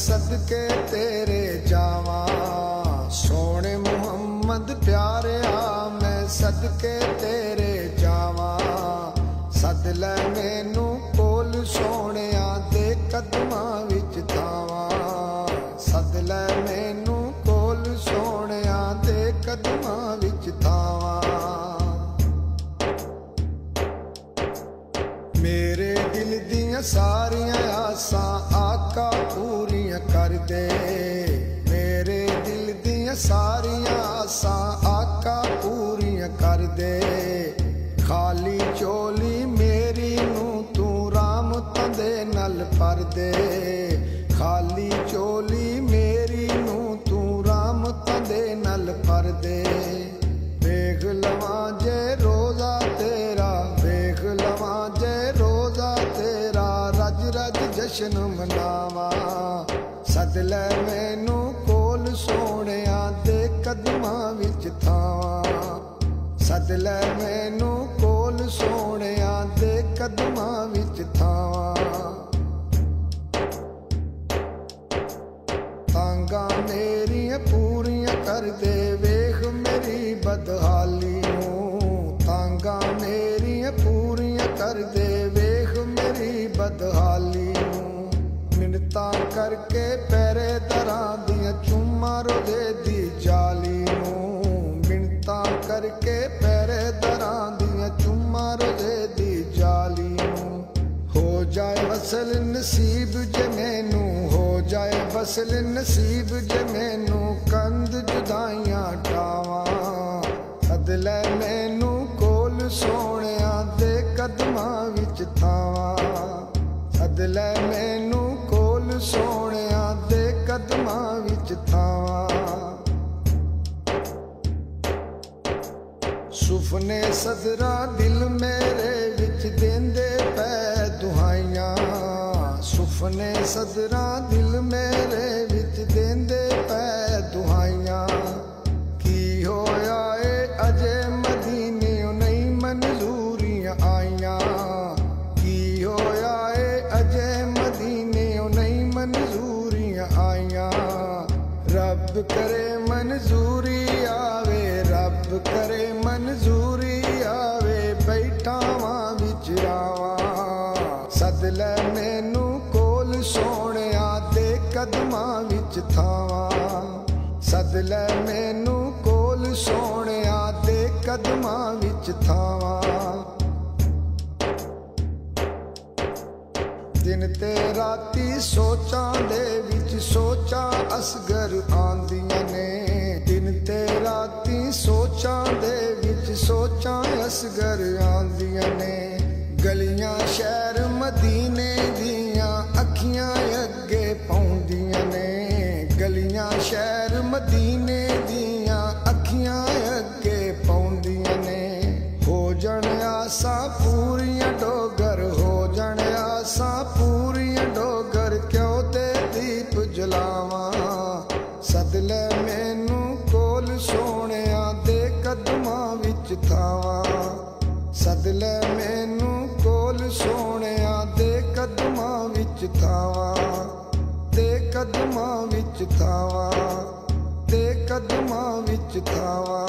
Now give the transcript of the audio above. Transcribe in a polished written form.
सदके तेरे जावा, सोने मुहम्मद प्यारिया मैं सदके तेरे जावा। सद लै मैनू कोल सोनिया दे कदमां विच थावा, सद लै मैनू कोल सोनिया दे कदमां विच थावा। मेरे दिल दियां सारियां आसां आका पूरियां कर दे, मेरे दिल दियां सारियां आसां आका पूरियां कर दे। खाली चोली मेरी नू तू रामतां दे नाल भर दे, खाली चोली मेरी नू तू रामतां दे नाल भर दे। वेख लवां जे रोज़ा तेरा, वेख लवां जे रोज़ा तेरा, रज रज जशन मनावा। सद लै मैनू कोल सोनिया दे कदमां विच थावा, सद लै मैनू कोल सोनिया दे कदमां विच थावा। तांगा मेरियां पूरियां कर दे, वेख मेरी बदहाली नूं, तांगा मेरियां पूरियां कर दे, वेख मेरी बदहाली नूं। मिन्नतां करके पैरे दरां दियां चुम्मा रोज़े दी जाली नूं, मिन्नतां करके पैरे दरां दियां चुम्मा रोज़े दी जाली नूं। हो जाए वसल नसीब जे मैनू, हो जाए वसल नसीब जे मैनू, कंद जुदाइयां टावा। सद लै मैनू कोल सोनिया दे कदमां विच थावा, सद लै मैनू कोल सोनिया दे कदमां विच थावा। सुफने सदरा दिल मेरे विच देंदे पै दुहाइयां, सुफने सदरा दिल मेरे विच देंदे पै दुहाइयां। की होया ए अजे मदीने नहीं मंजूरियां आइयां, की होया ए अजे मदीने नहीं मंजूरियां आइयां। रब करे मंजूरी आवे, रब करे मंजूरी आवे, बैठावां विच रावा। सद लै मैनू कोल सोनिया दे कदमां विच थावा, सद लै मैनू कोल सोनिया दे कदमां विच थावा। दिन ते राती सोचां दे विच सोचां असगर आंदियां ने, दिन ते राती सोचां दे विच सोचां असगर आंदियां ने। गलियां शहर मदीने दियां अखियां अगे पौंदियां ने, गलियां शहर मदीने दियां अखियां अगे पौंदियां ने। हो जण आसां पूरियां डोगर, हो जण आसां पूरियां डोगर, क्यों दे दीप जलावा। सद लै मैनू कोल सोनिया दे कदमां विच थावा, सद लै मैनू कोल सोनिया दे कदमां विच थावा, दे कदमां विच थावा, दे कदमां विच थावा।